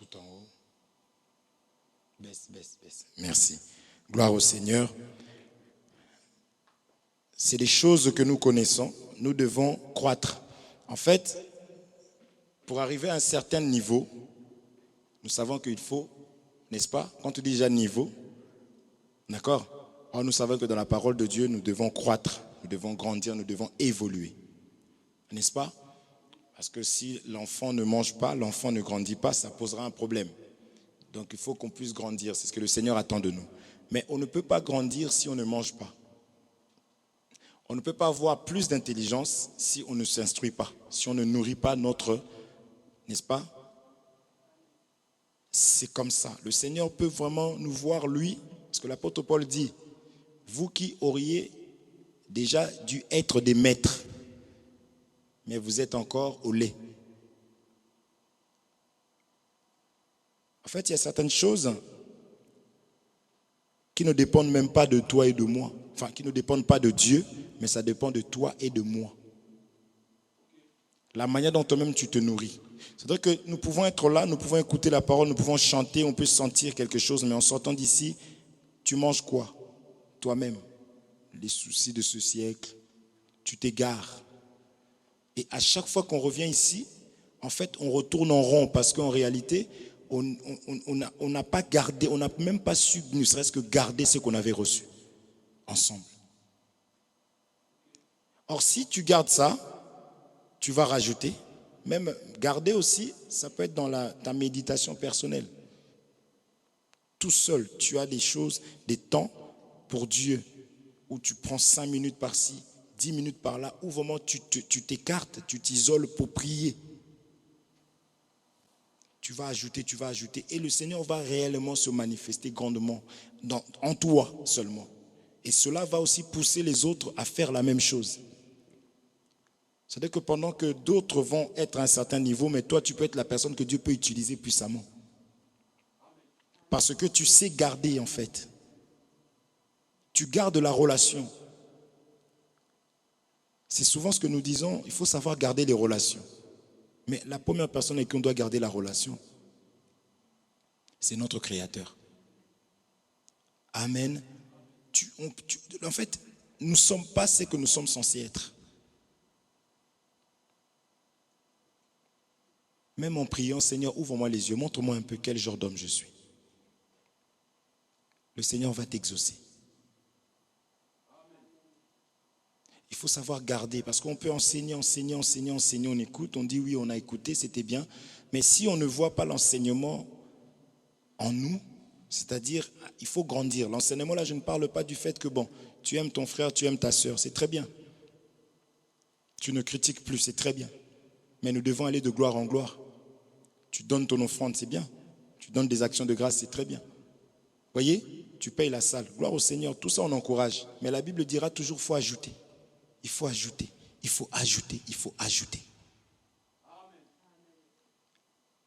Tout en haut. Baisse. Merci. Gloire au Seigneur. C'est des choses que nous connaissons. Nous devons croître. En fait, pour arriver à un certain niveau, nous savons qu'il faut, n'est-ce pas? Quand tu dis déjà niveau, d'accord? Alors nous savons que dans la parole de Dieu, nous devons croître, nous devons grandir, nous devons évoluer. N'est-ce pas? Parce que si l'enfant ne mange pas, l'enfant ne grandit pas, ça posera un problème. Donc il faut qu'on puisse grandir, c'est ce que le Seigneur attend de nous. Mais on ne peut pas grandir si on ne mange pas. On ne peut pas avoir plus d'intelligence si on ne s'instruit pas, si on ne nourrit pas notre, n'est-ce pas? C'est comme ça. Le Seigneur peut vraiment nous voir, lui, parce que l'apôtre Paul dit, vous qui auriez déjà dû être des maîtres, mais vous êtes encore au lait. En fait, il y a certaines choses qui ne dépendent même pas de toi et de moi. Enfin, qui ne dépendent pas de Dieu, mais ça dépend de toi et de moi. La manière dont toi-même tu te nourris. C'est-à-dire que nous pouvons être là, nous pouvons écouter la parole, nous pouvons chanter, on peut sentir quelque chose, mais en sortant d'ici, tu manges quoi? Toi-même. Les soucis de ce siècle, tu t'égares. Et à chaque fois qu'on revient ici, en fait, on retourne en rond parce qu'en réalité, on n'a pas gardé, on n'a même pas su, ne serait-ce que garder ce qu'on avait reçu ensemble. Or, si tu gardes ça, tu vas rajouter. Même garder aussi, ça peut être dans ta méditation personnelle. Tout seul, tu as des choses, des temps pour Dieu, où tu prends 5 minutes par-ci, 10 minutes par-là, où vraiment tu t'écartes, tu t'isoles pour prier. Tu vas ajouter, et le Seigneur va réellement se manifester grandement en toi seulement. Et cela va aussi pousser les autres à faire la même chose. C'est-à-dire que pendant que d'autres vont être à un certain niveau, mais toi, tu peux être la personne que Dieu peut utiliser puissamment. Parce que tu sais garder, en fait. Tu gardes la relation. C'est souvent ce que nous disons, il faut savoir garder les relations. Mais la première personne avec qui on doit garder la relation, c'est notre Créateur. Amen. En fait, nous ne sommes pas ce que nous sommes censés être. Même en priant, Seigneur, ouvre-moi les yeux, montre-moi un peu quel genre d'homme je suis. Le Seigneur va t'exaucer. Il faut savoir garder, parce qu'on peut enseigner, on écoute, on dit oui, on a écouté, c'était bien. Mais si on ne voit pas l'enseignement en nous, c'est-à-dire, il faut grandir. L'enseignement, là, je ne parle pas du fait que, bon, tu aimes ton frère, tu aimes ta sœur, c'est très bien. Tu ne critiques plus, c'est très bien. Mais nous devons aller de gloire en gloire. Tu donnes ton offrande, c'est bien. Tu donnes des actions de grâce, c'est très bien. Voyez, tu payes la salle. Gloire au Seigneur, tout ça on encourage. Mais la Bible dira toujours, il faut ajouter. Il faut ajouter, il faut ajouter, il faut ajouter.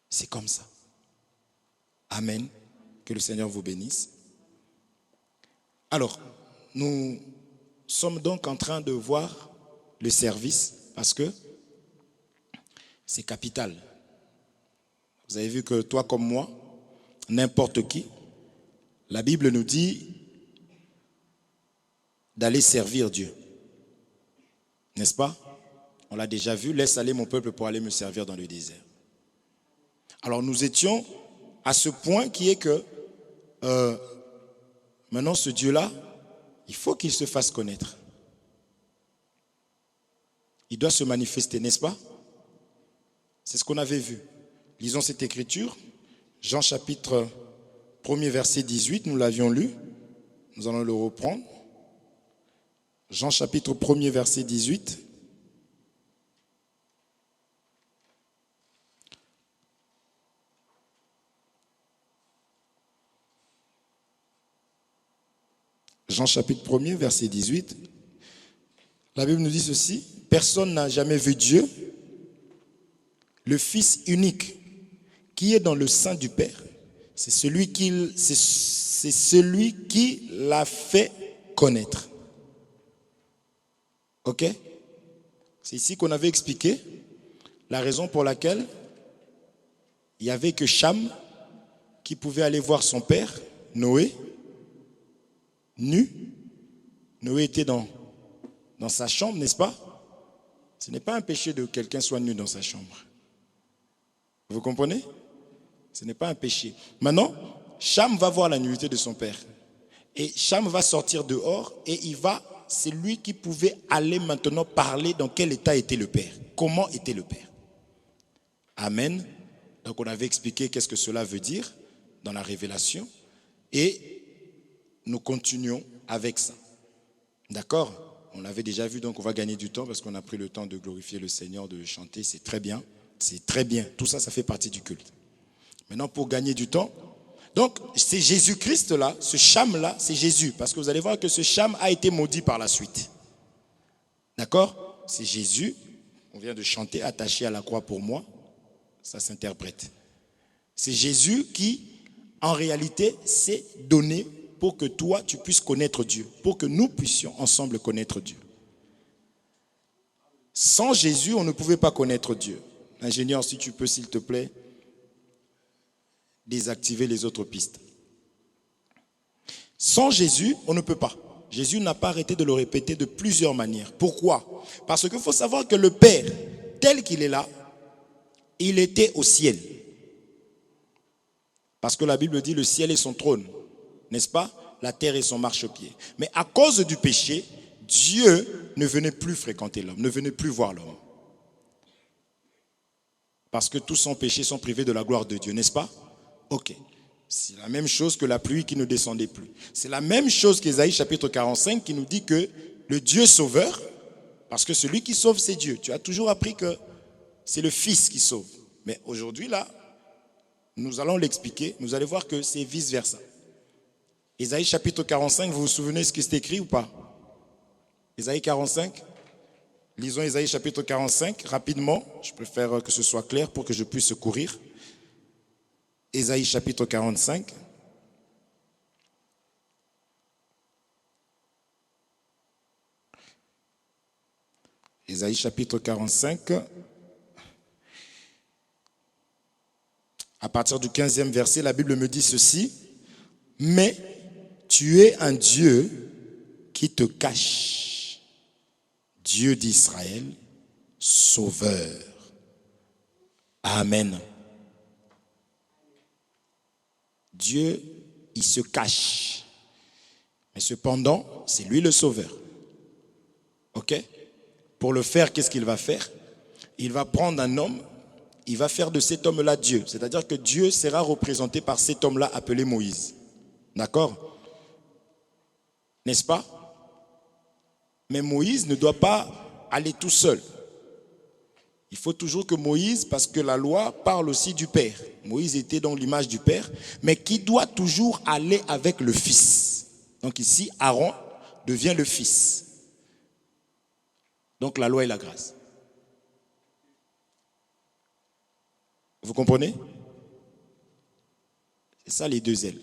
C'est comme ça. Amen. Que le Seigneur vous bénisse. Alors, nous sommes donc en train de voir le service parce que c'est capital. Vous avez vu que toi comme moi, n'importe qui, la Bible nous dit d'aller servir Dieu. N'est-ce pas? On l'a déjà vu, laisse aller mon peuple pour aller me servir dans le désert. Alors nous étions à ce point qui est que maintenant ce Dieu-là, il faut qu'il se fasse connaître. Il doit se manifester, n'est-ce pas? C'est ce qu'on avait vu. Lisons cette écriture, Jean chapitre 1er verset 18, nous l'avions lu, nous allons le reprendre. Jean chapitre 1er verset 18. Jean chapitre 1er verset 18. La Bible nous dit ceci, personne n'a jamais vu Dieu, le Fils unique qui est dans le sein du Père. C'est celui qui l'a fait connaître. Ok? C'est ici qu'on avait expliqué la raison pour laquelle il n'y avait que Cham qui pouvait aller voir son père, Noé, nu. Noé était dans sa chambre, n'est-ce pas? Ce n'est pas un péché de quelqu'un soit nu dans sa chambre. Vous comprenez? Ce n'est pas un péché. Maintenant, Cham va voir la nudité de son père. Et Cham va sortir dehors et c'est lui qui pouvait aller maintenant parler dans quel état était le père. Comment était le père. Amen. Donc on avait expliqué qu'est-ce que cela veut dire dans la révélation. Et nous continuons avec ça. D'accord? On l'avait déjà vu, donc on va gagner du temps parce qu'on a pris le temps de glorifier le Seigneur, de chanter. C'est très bien. C'est très bien. Tout ça, ça fait partie du culte. Maintenant, pour gagner du temps, donc c'est Jésus-Christ là, ce Cham là, c'est Jésus. Parce que vous allez voir que ce Cham a été maudit par la suite. D'accord? C'est Jésus. On vient de chanter, attaché à la croix pour moi. Ça s'interprète. C'est Jésus qui, en réalité, s'est donné pour que toi, tu puisses connaître Dieu. Pour que nous puissions ensemble connaître Dieu. Sans Jésus, on ne pouvait pas connaître Dieu. Ingénieur, si tu peux, s'il te plaît, désactiver les autres pistes. Sans Jésus, on ne peut pas. Jésus n'a pas arrêté de le répéter de plusieurs manières. Pourquoi? Parce qu'il faut savoir que le Père, tel qu'il est là, il était au ciel. Parce que la Bible dit le ciel est son trône, n'est-ce pas? La terre est son marchepied. Mais à cause du péché, Dieu ne venait plus fréquenter l'homme, ne venait plus voir l'homme. Parce que tous sans péché sont privés de la gloire de Dieu, n'est-ce pas? Ok. C'est la même chose que la pluie qui ne descendait plus. C'est la même chose qu'Ésaïe chapitre 45 qui nous dit que le Dieu sauveur, parce que celui qui sauve c'est Dieu. Tu as toujours appris que c'est le Fils qui sauve. Mais aujourd'hui là, nous allons l'expliquer. Nous allons voir que c'est vice-versa. Ésaïe chapitre 45, vous vous souvenez ce qui est écrit ou pas? Ésaïe 45. Lisons Ésaïe chapitre 45 rapidement. Je préfère que ce soit clair pour que je puisse courir. Ésaïe chapitre 45. Ésaïe chapitre 45. À partir du 15e verset, la Bible me dit ceci. Mais tu es un Dieu qui te cache. Dieu d'Israël, sauveur. Amen. Dieu, il se cache. Mais cependant, c'est lui le sauveur. Ok? Pour le faire, qu'est-ce qu'il va faire? Il va prendre un homme, il va faire de cet homme-là Dieu. C'est-à-dire que Dieu sera représenté par cet homme-là appelé Moïse. D'accord? N'est-ce pas? Mais Moïse ne doit pas aller tout seul. Il faut toujours que Moïse, parce que la loi parle aussi du Père. Moïse était dans l'image du Père, mais qui doit toujours aller avec le Fils. Donc ici, Aaron devient le Fils. Donc la loi et la grâce. Vous comprenez? C'est ça les deux ailes.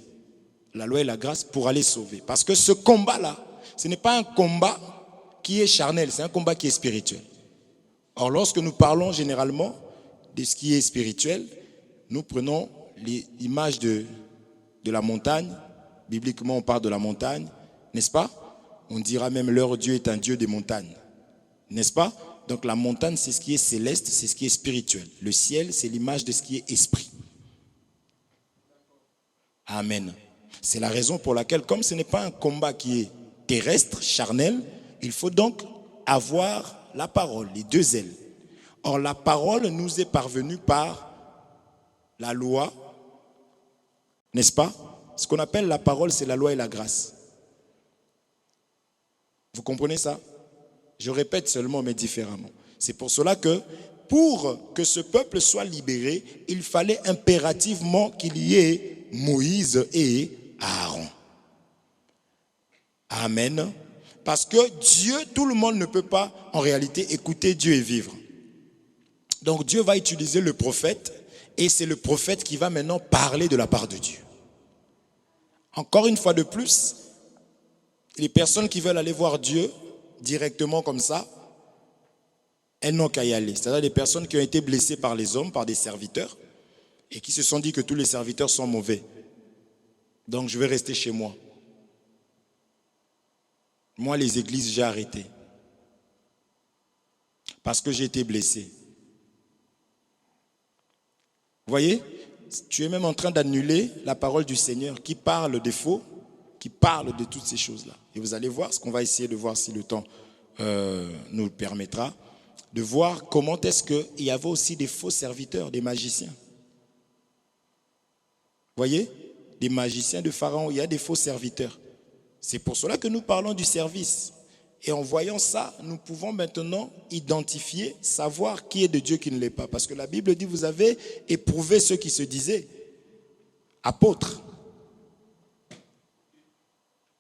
La loi et la grâce pour aller sauver. Parce que ce combat-là, ce n'est pas un combat qui est charnel, c'est un combat qui est spirituel. Or, lorsque nous parlons généralement de ce qui est spirituel, nous prenons l'image de la montagne. Bibliquement, on parle de la montagne, n'est-ce pas? On dira même leur Dieu est un Dieu des montagnes, n'est-ce pas? Donc la montagne, c'est ce qui est céleste, c'est ce qui est spirituel. Le ciel, c'est l'image de ce qui est esprit. Amen. C'est la raison pour laquelle, comme ce n'est pas un combat qui est terrestre, charnel, il faut donc avoir la parole, les deux ailes. Or, la parole nous est parvenue par la loi, n'est-ce pas? Ce qu'on appelle la parole, c'est la loi et la grâce. Vous comprenez ça? Je répète seulement, mais différemment. C'est pour cela que, pour que ce peuple soit libéré, il fallait impérativement qu'il y ait Moïse et Aaron. Amen. Parce que Dieu, tout le monde ne peut pas en réalité écouter Dieu et vivre. Donc Dieu va utiliser le prophète et c'est le prophète qui va maintenant parler de la part de Dieu. Encore une fois de plus, les personnes qui veulent aller voir Dieu directement comme ça, elles n'ont qu'à y aller. C'est-à-dire les personnes qui ont été blessées par les hommes, par des serviteurs, et qui se sont dit que tous les serviteurs sont mauvais. Donc je vais rester chez moi. Moi, les églises, j'ai arrêté. Parce que j'ai été blessé. Vous voyez, tu es même en train d'annuler la parole du Seigneur qui parle des faux, qui parle de toutes ces choses-là. Et vous allez voir, ce qu'on va essayer de voir si le temps nous le permettra, de voir comment est-ce qu'il y avait aussi des faux serviteurs, des magiciens. Vous voyez, des magiciens de Pharaon, il y a des faux serviteurs. C'est pour cela que nous parlons du service. Et en voyant ça, nous pouvons maintenant identifier, savoir qui est de Dieu, qui ne l'est pas. Parce que la Bible dit, vous avez éprouvé ceux qui se disaient apôtres.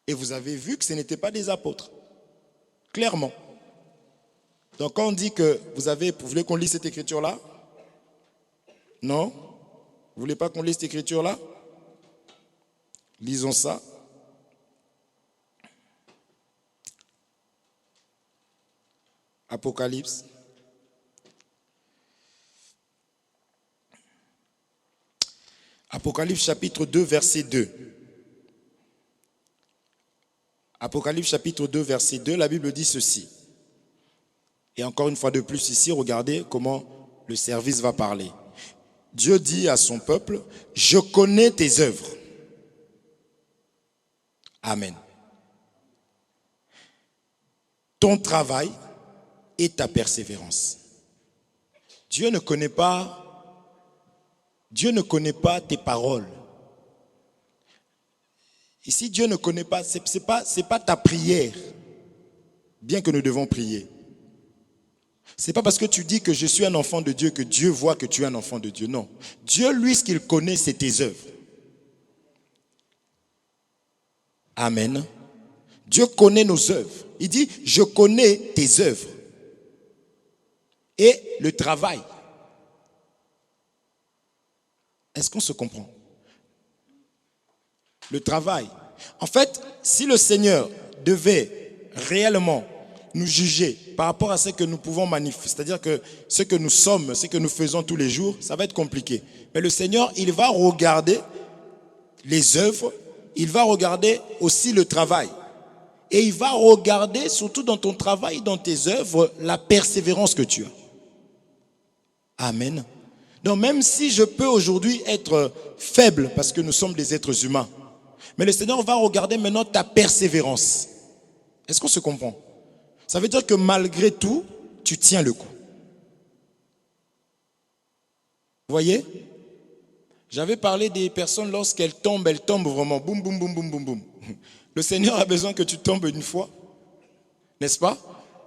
Et vous avez vu que ce n'étaient pas des apôtres. Clairement. Donc quand on dit que vous voulez qu'on lise cette écriture-là? Non? Vous voulez pas qu'on lise cette écriture-là? Lisons ça. Apocalypse. Apocalypse chapitre 2, verset 2. Apocalypse chapitre 2, verset 2, la Bible dit ceci. Et encore une fois de plus ici, regardez comment le service va parler. Dieu dit à son peuple, je connais tes œuvres. Amen. Ton travail et ta persévérance. Dieu ne connaît pas tes paroles. Ici, Dieu ne connaît pas, c'est pas ta prière, bien que nous devons prier. C'est pas parce que tu dis que je suis un enfant de Dieu que Dieu voit que tu es un enfant de Dieu. Non. Dieu, lui, ce qu'il connaît, c'est tes œuvres. Amen. Dieu connaît nos œuvres. Il dit, je connais tes œuvres. Et le travail. Est-ce qu'on se comprend? Le travail. En fait, si le Seigneur devait réellement nous juger par rapport à ce que nous pouvons manifester, c'est-à-dire que ce que nous sommes, ce que nous faisons tous les jours, ça va être compliqué. Mais le Seigneur, il va regarder les œuvres, il va regarder aussi le travail. Et il va regarder, surtout dans ton travail, dans tes œuvres, la persévérance que tu as. Amen. Donc même si je peux aujourd'hui être faible, parce que nous sommes des êtres humains, mais le Seigneur va regarder maintenant ta persévérance. Est-ce qu'on se comprend? Ça veut dire que malgré tout, tu tiens le coup. Vous voyez? J'avais parlé des personnes lorsqu'elles tombent vraiment. Boum, boum, boum, boum, boum, boum. Le Seigneur a besoin que tu tombes une fois, n'est-ce pas?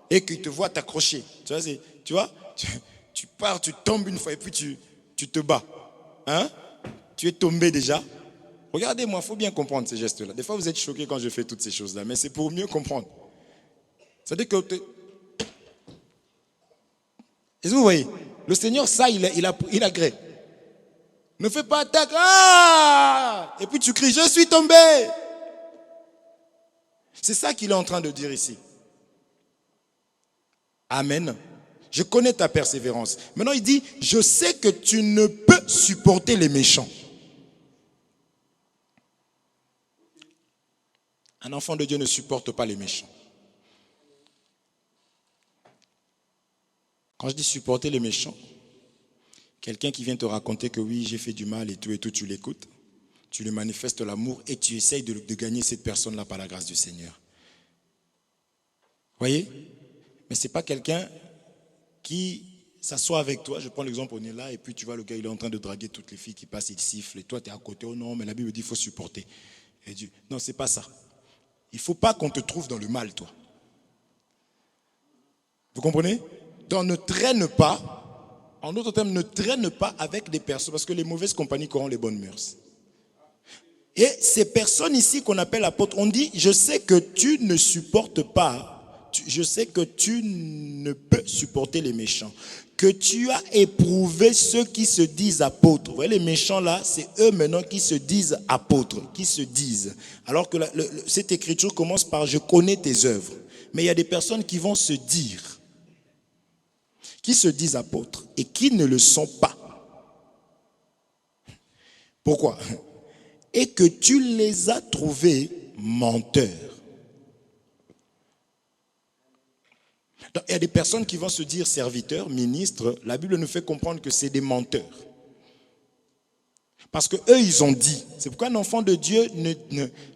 Et qu'il te voit t'accrocher. Tu vois, tu pars, tu tombes une fois et puis tu te bats. Hein? Tu es tombé déjà. Regardez-moi, il faut bien comprendre ces gestes-là. Des fois, vous êtes choqués quand je fais toutes ces choses-là, mais c'est pour mieux comprendre. C'est-à-dire que... Est-ce que vous voyez? Le Seigneur, ça, il agrée. Ne fais pas attaque. Ah! Et puis tu cries, je suis tombé. C'est ça qu'il est en train de dire ici. Amen. Je connais ta persévérance. Maintenant, il dit, je sais que tu ne peux supporter les méchants. Un enfant de Dieu ne supporte pas les méchants. Quand je dis supporter les méchants, quelqu'un qui vient te raconter que oui, j'ai fait du mal et tout, tu l'écoutes, tu lui manifestes l'amour et tu essayes de gagner cette personne-là par la grâce du Seigneur. Vous voyez? Mais ce n'est pas quelqu'un qui s'assoit avec toi. Je prends l'exemple, on est là et puis tu vois le gars, il est en train de draguer toutes les filles qui passent, il siffle et toi tu es à côté. Oh non, mais la Bible dit qu'il faut supporter. Et Dieu, non, ce n'est pas ça. Il ne faut pas qu'on te trouve dans le mal, toi. Vous comprenez? Donc ne traîne pas, en d'autres termes, ne traîne pas avec des personnes, parce que les mauvaises compagnies corrompent les bonnes mœurs. Et ces personnes ici qu'on appelle apôtres, on dit, je sais que tu ne supportes pas, je sais que tu ne peux supporter les méchants, que tu as éprouvé ceux qui se disent apôtres. Vous voyez, les méchants là, c'est eux maintenant qui se disent apôtres, qui se disent. Alors que cette écriture commence par « je connais tes œuvres ». Mais il y a des personnes qui vont se dire, qui se disent apôtres et qui ne le sont pas. Pourquoi? Et que tu les as trouvés menteurs. Donc, il y a des personnes qui vont se dire serviteurs, ministres. La Bible nous fait comprendre que c'est des menteurs. Parce que eux, ils ont dit. C'est pourquoi un enfant de Dieu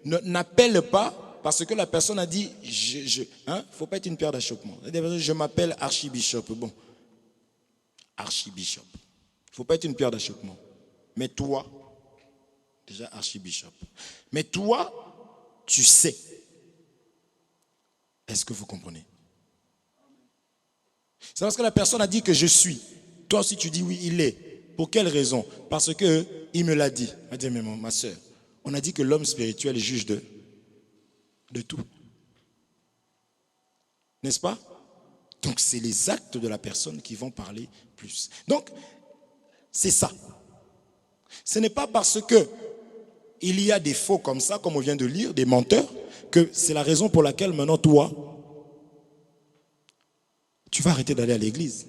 n'appelle pas parce que la personne a dit, faut pas être une pierre d'achoppement. Je m'appelle archibishop. Bon, archibishop. Faut pas être une pierre d'achoppement. Mais toi, déjà archibishop. Mais toi, tu sais. Est-ce que vous comprenez? C'est parce que la personne a dit que je suis. Toi aussi tu dis oui, il est. Pour quelle raison? Parce que il me l'a dit. Il m'a dit, mais ma soeur, on a dit que l'homme spirituel juge de tout. N'est-ce pas? Donc c'est les actes de la personne qui vont parler plus. Donc, c'est ça. Ce n'est pas parce que il y a des faux comme ça, comme on vient de lire, des menteurs, que c'est la raison pour laquelle maintenant toi, tu vas arrêter d'aller à l'église.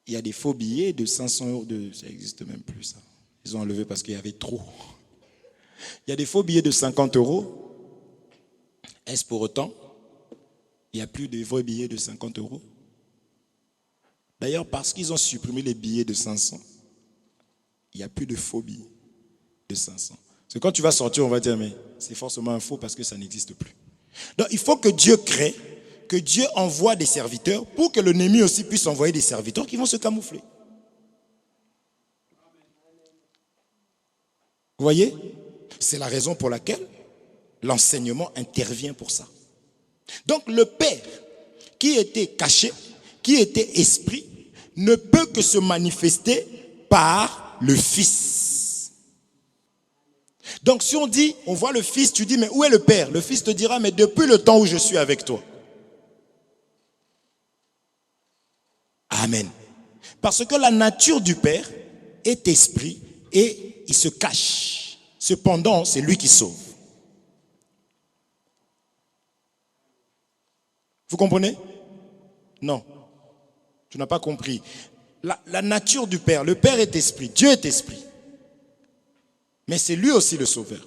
Il y a des faux billets de 500 euros, ça n'existe même plus ça. Ils ont enlevé parce qu'il y avait trop. Il y a des faux billets de 50 euros. Est-ce pour autant? Il n'y a plus de vrais billets de 50 euros. D'ailleurs, parce qu'ils ont supprimé les billets de 500, il n'y a plus de faux billets de 500. Parce que quand tu vas sortir, on va dire, mais c'est forcément un faux parce que ça n'existe plus. Donc, il faut que Dieu crée, que Dieu envoie des serviteurs pour que l'ennemi aussi puisse envoyer des serviteurs qui vont se camoufler. Vous voyez? C'est la raison pour laquelle l'enseignement intervient pour ça. Donc, le Père qui était caché, qui était esprit, ne peut que se manifester par le Fils. Donc si on dit, on voit le Fils, tu dis, mais où est le Père? Le Fils te dira, mais depuis le temps où je suis avec toi. Amen. Parce que la nature du Père est esprit et il se cache. Cependant, c'est lui qui sauve. Vous comprenez? Non. Tu n'as pas compris. La nature du Père, le Père est esprit, Dieu est esprit. Mais c'est lui aussi le sauveur.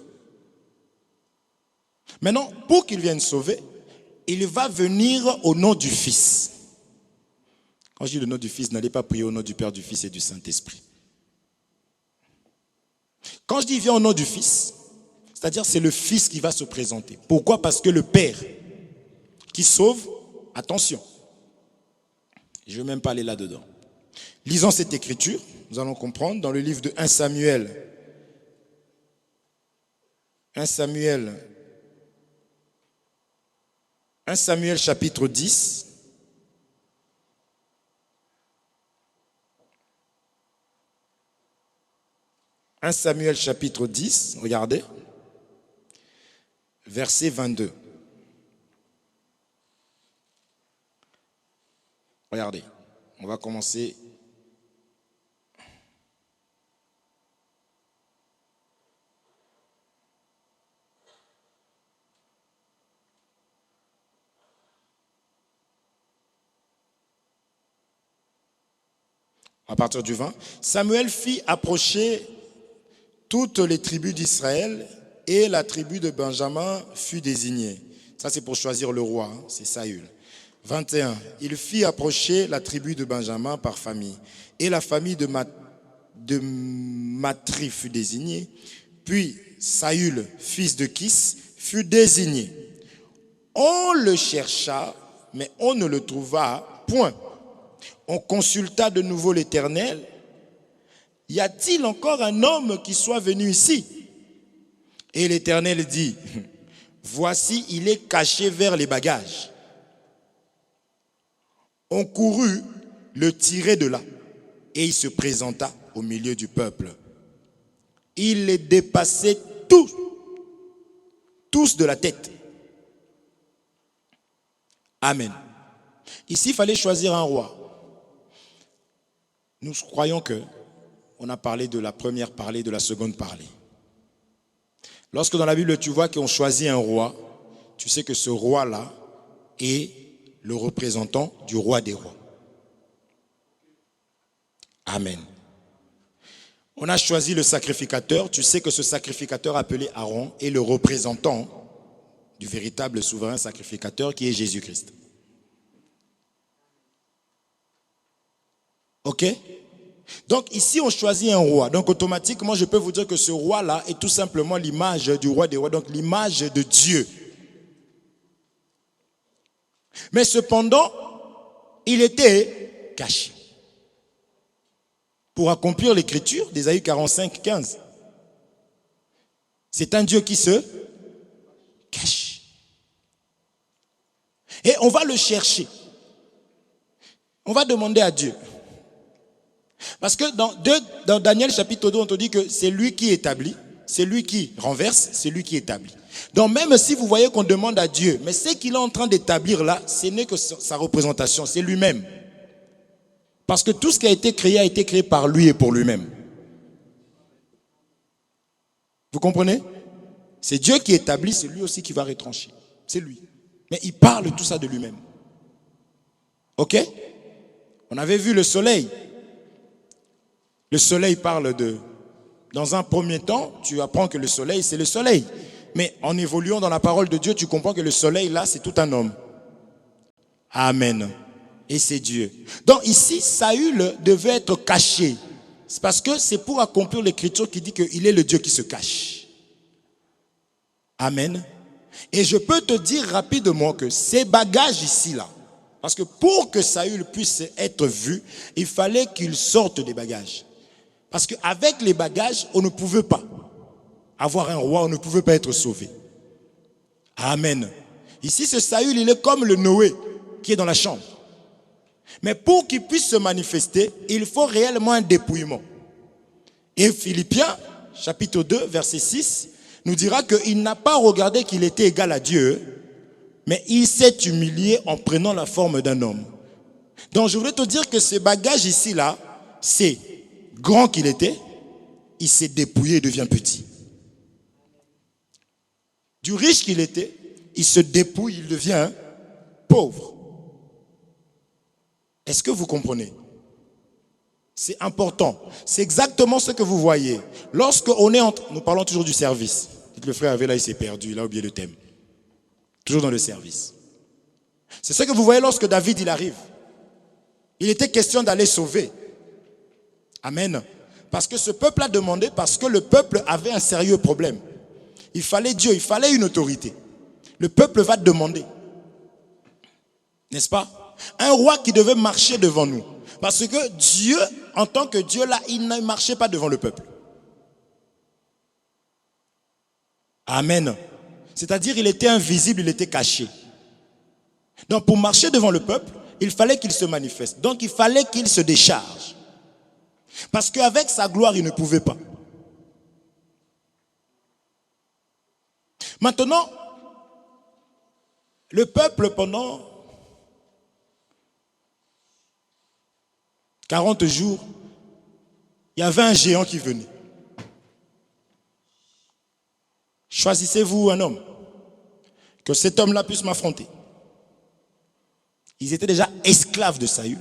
Maintenant, pour qu'il vienne sauver, il va venir au nom du Fils. Quand je dis le nom du Fils, n'allez pas prier au nom du Père, du Fils et du Saint-Esprit. Quand je dis viens au nom du Fils, c'est-à-dire c'est le Fils qui va se présenter. Pourquoi? Parce que le Père qui sauve, attention, je ne vais même pas aller là-dedans. Lisons cette écriture, nous allons comprendre dans le livre de 1 Samuel. 1 Samuel chapitre 10. « 1 Samuel chapitre 10, regardez, verset 22. Regardez, on va commencer. À partir du 20. Samuel fit approcher toutes les tribus d'Israël et la tribu de Benjamin fut désignée. Ça, c'est pour choisir le roi, hein, c'est Saül. 21. Il fit approcher la tribu de Benjamin par famille. Et la famille de Matri fut désignée. Puis Saül, fils de Kis, fut désigné. On le chercha, mais on ne le trouva point. On consulta de nouveau l'Éternel. Y a-t-il encore un homme qui soit venu ici? Et l'Éternel dit, voici, il est caché vers les bagages. On courut le tirer de là, et il se présenta au milieu du peuple. Il les dépassait tous de la tête. Amen. Ici, il fallait choisir un roi. Nous croyons que on a parlé de la première parlée, de la seconde parlée. Lorsque dans la Bible, tu vois qu'on choisit un roi, tu sais que ce roi-là est le représentant du roi des rois. Amen. On a choisi le sacrificateur. Tu sais que ce sacrificateur appelé Aaron est le représentant du véritable souverain sacrificateur qui est Jésus-Christ. Ok? Donc ici on choisit un roi. Donc automatiquement je peux vous dire que ce roi-là est tout simplement l'image du roi des rois. Donc l'image de Dieu. Mais cependant, il était caché. Pour accomplir l'écriture d'Ésaïe 45, 15. C'est un Dieu qui se cache. Et on va le chercher. On va demander à Dieu. Parce que dans Daniel chapitre 2, on te dit que c'est lui qui établit, c'est lui qui renverse, c'est lui qui établit. Donc même si vous voyez qu'on demande à Dieu, mais ce qu'il est en train d'établir là, ce n'est que sa représentation, c'est lui-même. Parce que tout ce qui a été créé par lui et pour lui-même. Vous comprenez? C'est Dieu qui établit, c'est lui aussi qui va retrancher. C'est lui. Mais il parle tout ça de lui-même. Ok? On avait vu le soleil. Le soleil parle de... Dans un premier temps, tu apprends que le soleil, c'est le soleil. Mais en évoluant dans la parole de Dieu, tu comprends que le soleil, là, c'est tout un homme. Amen. Et c'est Dieu. Donc ici, Saül devait être caché. C'est parce que c'est pour accomplir l'écriture qui dit qu'il est le Dieu qui se cache. Amen. Et je peux te dire rapidement que ces bagages ici-là, parce que pour que Saül puisse être vu, il fallait qu'il sorte des bagages. Parce qu'avec les bagages, on ne pouvait pas avoir un roi, on ne pouvait pas être sauvé. Amen. Ici, ce Saül, il est comme le Noé qui est dans la chambre. Mais pour qu'il puisse se manifester, il faut réellement un dépouillement. Et Philippiens, chapitre 2, verset 6, nous dira qu'il n'a pas regardé qu'il était égal à Dieu, mais il s'est humilié en prenant la forme d'un homme. Donc je voudrais te dire que ce bagage ici-là, c'est grand qu'il était, il s'est dépouillé et devient petit. Du riche qu'il était, il se dépouille, il devient pauvre. Est-ce que vous comprenez? C'est important. C'est exactement ce que vous voyez. Lorsque on est nous parlons toujours du service. Dites le frère avait là, il s'est perdu, il a oublié le thème. Toujours dans le service. C'est ce que vous voyez lorsque David il arrive. Il était question d'aller sauver. Amen. Parce que ce peuple a demandé, parce que le peuple avait un sérieux problème. Il fallait Dieu, il fallait une autorité. Le peuple va demander. N'est-ce pas? Un roi qui devait marcher devant nous. Parce que Dieu, en tant que Dieu là, il ne marchait pas devant le peuple. Amen. C'est-à-dire il était invisible, il était caché. Donc pour marcher devant le peuple, il fallait qu'il se manifeste. Donc il fallait qu'il se décharge. Parce qu'avec sa gloire, il ne pouvait pas. Maintenant, le peuple pendant 40 jours, il y avait un géant qui venait. Choisissez-vous un homme, que cet homme-là puisse m'affronter. Ils étaient déjà esclaves de Saül,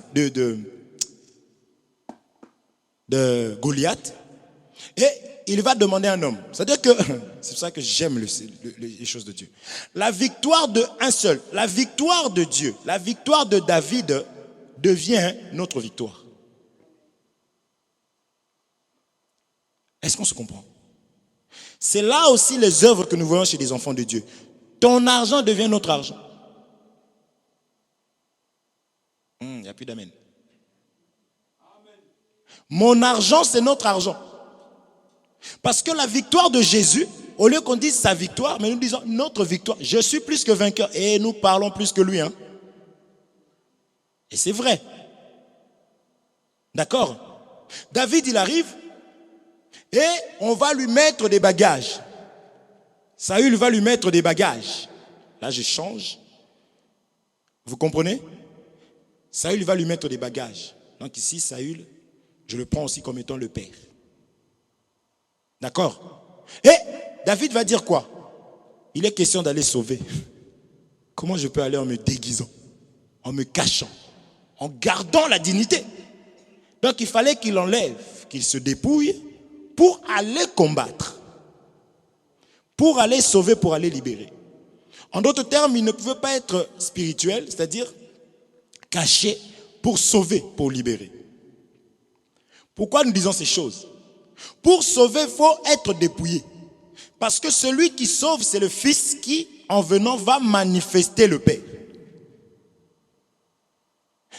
de Goliath. Et il va demander un homme. C'est-à-dire que, c'est pour ça que j'aime les choses de Dieu. La victoire de un seul, la victoire de Dieu, la victoire de David devient notre victoire. Est-ce qu'on se comprend? C'est là aussi les œuvres que nous voyons chez les enfants de Dieu. Ton argent devient notre argent. Il n'y a plus d'amen. Mon argent, c'est notre argent. Parce que la victoire de Jésus, au lieu qu'on dise sa victoire, mais nous disons notre victoire. Je suis plus que vainqueur. Et nous parlons plus que lui. Hein? Et c'est vrai. D'accord? David, il arrive. Et on va lui mettre des bagages. Saül va lui mettre des bagages. Là, je change. Vous comprenez? Saül va lui mettre des bagages. Donc ici, Saül, je le prends aussi comme étant le père. D'accord? Et David va dire quoi? Il est question d'aller sauver. Comment je peux aller en me déguisant, en me cachant, en gardant la dignité? Donc il fallait qu'il enlève, qu'il se dépouille pour aller combattre, pour aller sauver, pour aller libérer. En d'autres termes, il ne pouvait pas être spirituel, c'est-à-dire caché pour sauver, pour libérer. Pourquoi nous disons ces choses? Pour sauver, il faut être dépouillé. Parce que celui qui sauve, c'est le Fils qui, en venant, va manifester le Père.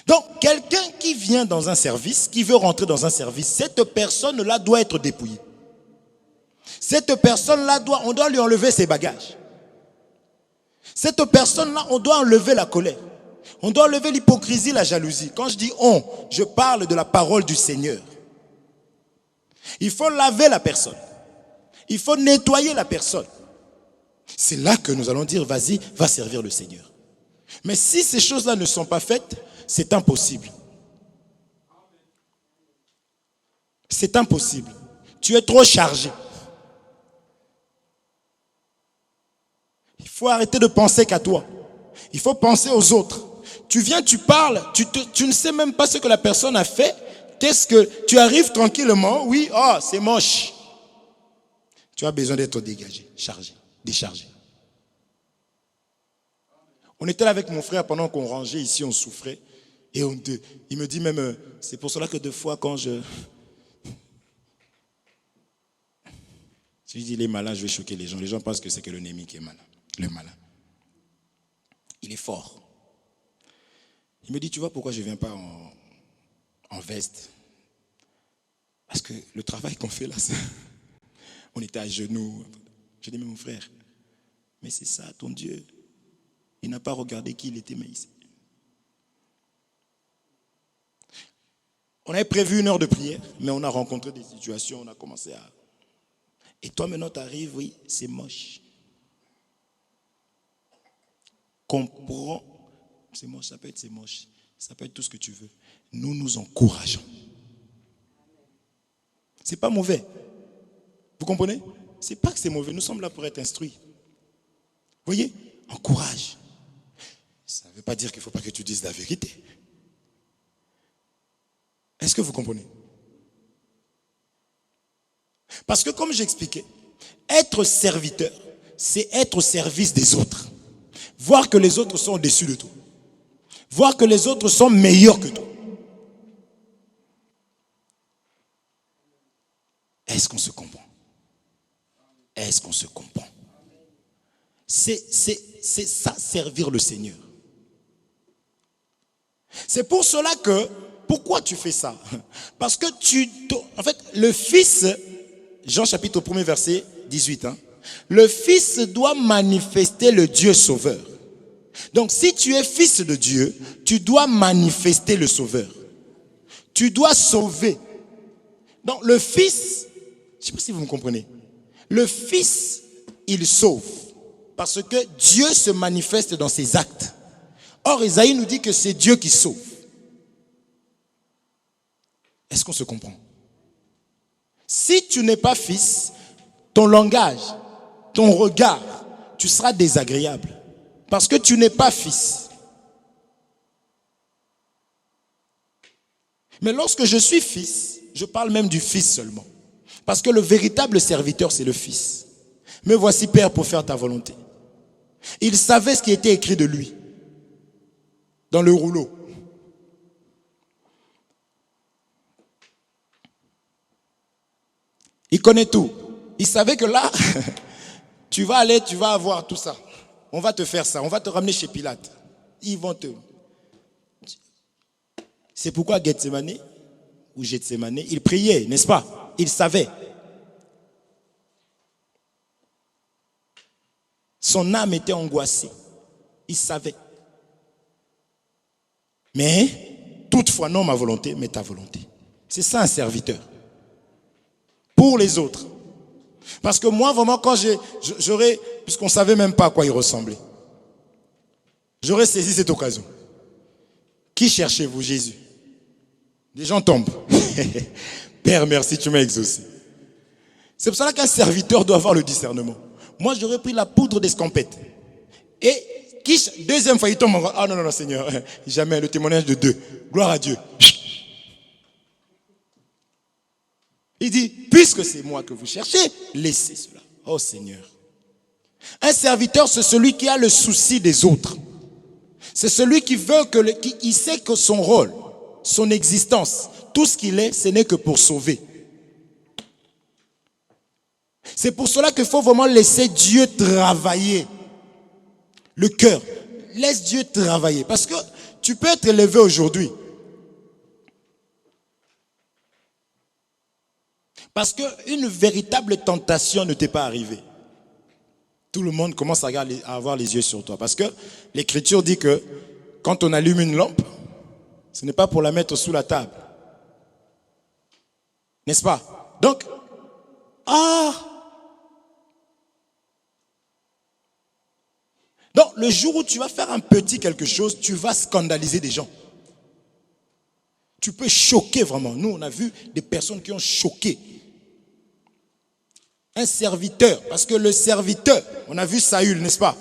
Donc, quelqu'un qui vient dans un service, qui veut rentrer dans un service, cette personne-là doit être dépouillée. Cette personne-là, on doit lui enlever ses bagages. Cette personne-là, on doit enlever la colère. On doit enlever l'hypocrisie, la jalousie. Quand je dis on, je parle de la parole du Seigneur. Il faut laver la personne. Il faut nettoyer la personne. C'est là que nous allons dire, vas-y, va servir le Seigneur. Mais si ces choses-là ne sont pas faites, c'est impossible. C'est impossible. Tu es trop chargé. Il faut arrêter de penser qu'à toi. Il faut penser aux autres. Tu viens, tu parles, tu ne sais même pas ce que la personne a fait. Qu'est-ce que tu arrives tranquillement? Oui, oh, c'est moche. Tu as besoin d'être dégagé, chargé, déchargé. On était là avec mon frère pendant qu'on rangeait ici, on souffrait. Et il me dit même, c'est pour cela que deux fois quand je lui dis, il est malin, je vais choquer les gens. Les gens pensent que c'est que le Némi qui est malin. Le malin. Il est fort. Il me dit, tu vois pourquoi je ne viens pas en veste? Parce que le travail qu'on fait là, on était à genoux. Je dis, mais mon frère, mais c'est ça, ton Dieu. Il n'a pas regardé qui il était, mais ici. On avait prévu une heure de prière, mais on a rencontré des situations, on a commencé à... Et toi maintenant tu arrives, oui, c'est moche. Comprends, c'est moche, ça peut être c'est moche, ça peut être tout ce que tu veux. Nous nous encourageons. C'est pas mauvais. Vous comprenez? C'est pas que c'est mauvais, nous sommes là pour être instruits. Vous voyez? Encourage. Ça ne veut pas dire qu'il ne faut pas que tu dises la vérité. Est-ce que vous comprenez? Parce que comme j'expliquais, être serviteur, c'est être au service des autres. Voir que les autres sont au-dessus de toi. Voir que les autres sont meilleurs que toi. Est-ce qu'on se comprend? Est-ce qu'on se comprend? C'est ça, servir le Seigneur. C'est pour cela que, pourquoi tu fais ça? Parce que en fait, le Fils, Jean chapitre 1er verset 18, le Fils doit manifester le Dieu sauveur. Donc si tu es fils de Dieu, tu dois manifester le Sauveur. Tu dois sauver. Donc le Fils, je ne sais pas si vous me comprenez, le Fils, il sauve. Parce que Dieu se manifeste dans ses actes. Or, Isaïe nous dit que c'est Dieu qui sauve. Est-ce qu'on se comprend? Si tu n'es pas fils, ton langage, ton regard, tu seras désagréable. Parce que tu n'es pas fils. Mais lorsque je suis fils, je parle même du fils seulement. Parce que le véritable serviteur, c'est le fils. Me voici, Père, pour faire ta volonté. Il savait ce qui était écrit de lui dans le rouleau. Il connaît tout. Il savait que là, tu vas avoir tout ça. On va te faire ça. On va te ramener chez Pilate. Ils vont te... C'est pourquoi Gethsemane, ou Gethsemane, il priait, n'est-ce pas? Il savait. Son âme était angoissée. Il savait. Mais, toutefois, non ma volonté, mais ta volonté. C'est ça un serviteur. Pour les autres. Parce que moi, vraiment, quand j'aurais, puisqu'on ne savait même pas à quoi il ressemblait, j'aurais saisi cette occasion. Qui cherchez-vous, Jésus? Des gens tombent. Père, merci, tu m'as exaucé. C'est pour ça qu'un serviteur doit avoir le discernement. Moi, j'aurais pris la poudre d'escampette. Et deuxième fois, il tombe. Ah non, non, Seigneur, jamais, le témoignage de 2. Gloire à Dieu. Il dit, puisque c'est moi que vous cherchez, laissez cela. Oh Seigneur. Un serviteur, c'est celui qui a le souci des autres. C'est celui qui veut il sait que son rôle, son existence, tout ce qu'il est, ce n'est que pour sauver. C'est pour cela qu'il faut vraiment laisser Dieu travailler le cœur. Laisse Dieu travailler. Parce que tu peux être élevé aujourd'hui. Parce qu'une véritable tentation ne t'est pas arrivée. Tout le monde commence à avoir les yeux sur toi. Parce que l'Écriture dit que quand on allume une lampe, ce n'est pas pour la mettre sous la table. N'est-ce pas? Donc, donc, le jour où tu vas faire un petit quelque chose, tu vas scandaliser des gens. Tu peux choquer vraiment. Nous, on a vu des personnes qui ont choqué. Un serviteur, parce que le serviteur, on a vu Saül, n'est-ce pas?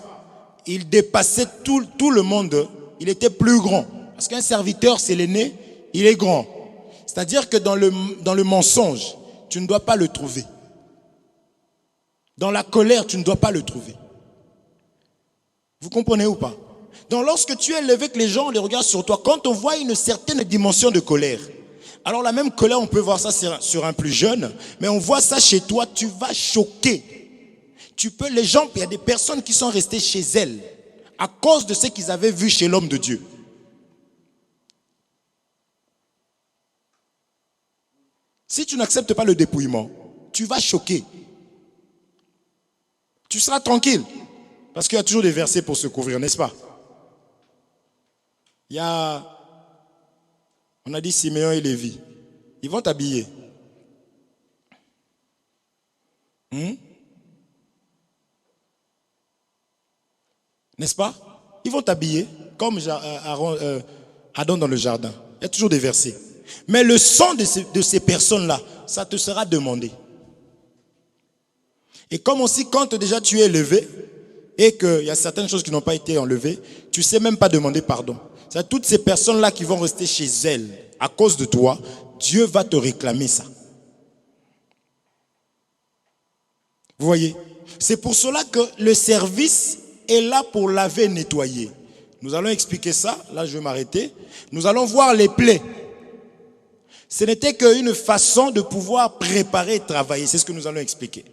Il dépassait tout le monde, il était plus grand. Parce qu'un serviteur, c'est l'aîné, il est grand. C'est-à-dire que dans le mensonge, tu ne dois pas le trouver. Dans la colère, tu ne dois pas le trouver. Vous comprenez ou pas? Donc lorsque tu es élevé, que les gens les regardent sur toi, quand on voit une certaine dimension de colère, alors la même colère, on peut voir ça sur un plus jeune, mais on voit ça chez toi, tu vas choquer. Il y a des personnes qui sont restées chez elles à cause de ce qu'ils avaient vu chez l'homme de Dieu. Si tu n'acceptes pas le dépouillement, tu vas choquer. Tu seras tranquille. Parce qu'il y a toujours des versets pour se couvrir, n'est-ce pas? On a dit Siméon et Lévi. Ils vont t'habiller. N'est-ce pas? Ils vont t'habiller comme Adam dans le jardin. Il y a toujours des versets. Mais le sang de ces personnes-là, ça te sera demandé. Et comme aussi, quand déjà tu es élevé, et qu'il y a certaines choses qui n'ont pas été enlevées, tu ne sais même pas demander pardon. C'est toutes ces personnes-là qui vont rester chez elles à cause de toi, Dieu va te réclamer ça. Vous voyez? C'est pour cela que le service est là pour laver et nettoyer. Nous allons expliquer ça, là je vais m'arrêter. Nous allons voir les plaies. Ce n'était qu'une façon de pouvoir préparer et travailler, c'est ce que nous allons expliquer.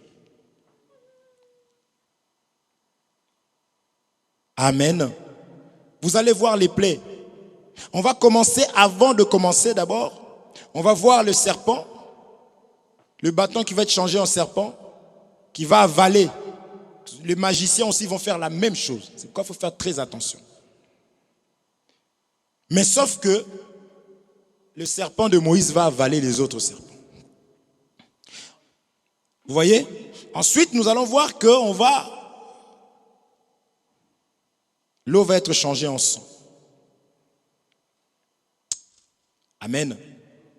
Amen. Vous allez voir les plaies. On va commencer, avant de commencer d'abord, on va voir le serpent, le bâton qui va être changé en serpent, qui va avaler. Les magiciens aussi vont faire la même chose. C'est pourquoi il faut faire très attention. Mais sauf que le serpent de Moïse va avaler les autres serpents. Vous voyez? Ensuite, nous allons voir que l'eau va être changée en sang. Amen.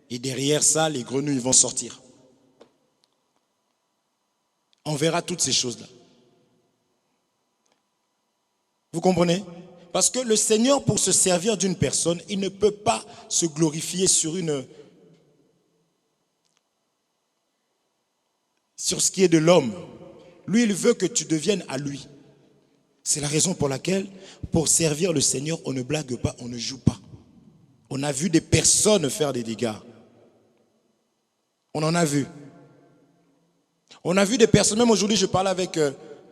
Et derrière ça, les grenouilles vont sortir. On verra toutes ces choses-là. Vous comprenez? Parce que le Seigneur, pour se servir d'une personne, il ne peut pas se glorifier sur ce qui est de l'homme. Lui, il veut que tu deviennes à lui. C'est la raison pour laquelle, pour servir le Seigneur, on ne blague pas, on ne joue pas. On a vu des personnes faire des dégâts. On en a vu. On a vu des personnes, même aujourd'hui je parlais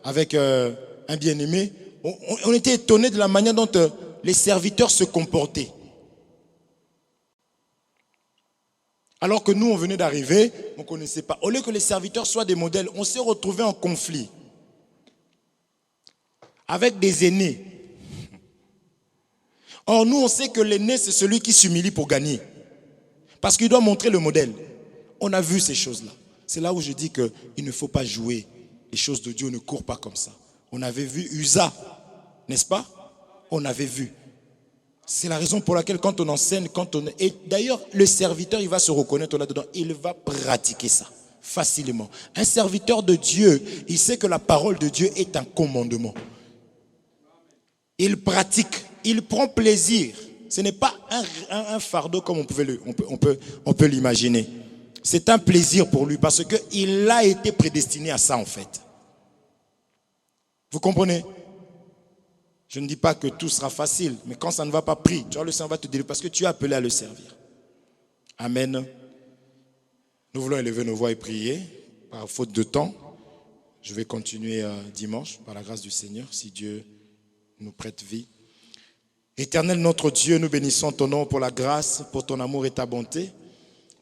avec un bien-aimé, on était étonnés de la manière dont les serviteurs se comportaient. Alors que nous, on venait d'arriver, on ne connaissait pas. Au lieu que les serviteurs soient des modèles, on s'est retrouvés en conflit avec des aînés. Or, nous, on sait que l'aîné, c'est celui qui s'humilie pour gagner. Parce qu'il doit montrer le modèle. On a vu ces choses-là. C'est là où je dis qu'il ne faut pas jouer. Les choses de Dieu ne courent pas comme ça. On avait vu Uza, n'est-ce pas? On avait vu. C'est la raison pour laquelle quand on enseigne, et d'ailleurs, le serviteur, il va se reconnaître là-dedans. Il va pratiquer ça facilement. Un serviteur de Dieu, il sait que la parole de Dieu est un commandement. Il pratique, il prend plaisir. Ce n'est pas un fardeau comme on peut l'imaginer. C'est un plaisir pour lui parce qu'il a été prédestiné à ça en fait. Vous comprenez? Je ne dis pas que tout sera facile, mais quand ça ne va pas, prie. Tu vois, le Seigneur va te délivrer parce que tu es appelé à le servir. Amen. Nous voulons élever nos voix et prier par faute de temps. Je vais continuer dimanche par la grâce du Seigneur si Dieu nous prête vie. Éternel notre Dieu, nous bénissons ton nom pour la grâce, pour ton amour et ta bonté,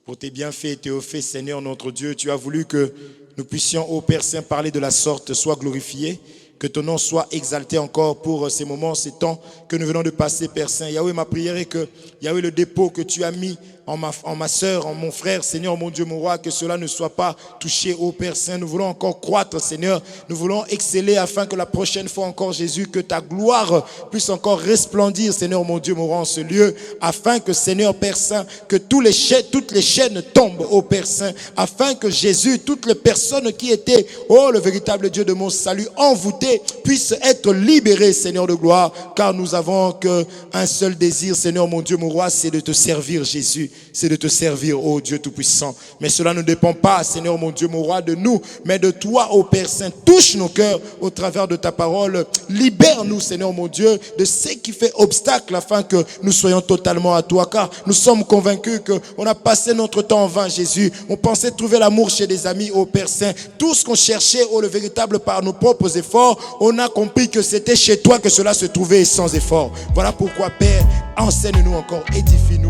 pour tes bienfaits et tes hauts faits, Seigneur notre Dieu. Tu as voulu que nous puissions, ô Père Saint, parler de la sorte, sois glorifié, que ton nom soit exalté encore pour ces moments, ces temps que nous venons de passer, Père Saint. Yahweh, ma prière est que, Yahweh, le dépôt que tu as mis en ma soeur, en mon frère, Seigneur, mon Dieu, mon roi, que cela ne soit pas touché, ô Père Saint. Nous voulons encore croître, Seigneur. Nous voulons exceller afin que la prochaine fois encore, Jésus, que ta gloire puisse encore resplendir, Seigneur, mon Dieu, mon roi, en ce lieu, afin que, Seigneur, Père Saint, que toutes les chaînes tombent, ô Père Saint, afin que Jésus, toutes les personnes qui étaient, oh, le véritable Dieu de mon salut, envoûtées, puissent être libérées, Seigneur de gloire, car nous avons qu'un seul désir, Seigneur, mon Dieu, mon roi, c'est de te servir, Jésus. C'est de te servir, ô Dieu Tout-Puissant. Mais cela ne dépend pas, Seigneur, mon Dieu, mon roi, de nous, mais de toi, ô Père Saint. Touche nos cœurs au travers de ta parole. Libère-nous, Seigneur, mon Dieu, de ce qui fait obstacle afin que nous soyons totalement à toi. Car nous sommes convaincus qu'on a passé notre temps en vain, Jésus. On pensait trouver l'amour chez des amis, ô Père Saint. Tout ce qu'on cherchait, ô le véritable, par nos propres efforts, on a compris que c'était chez toi que cela se trouvait sans effort. Voilà pourquoi, Père, enseigne-nous encore, édifie-nous.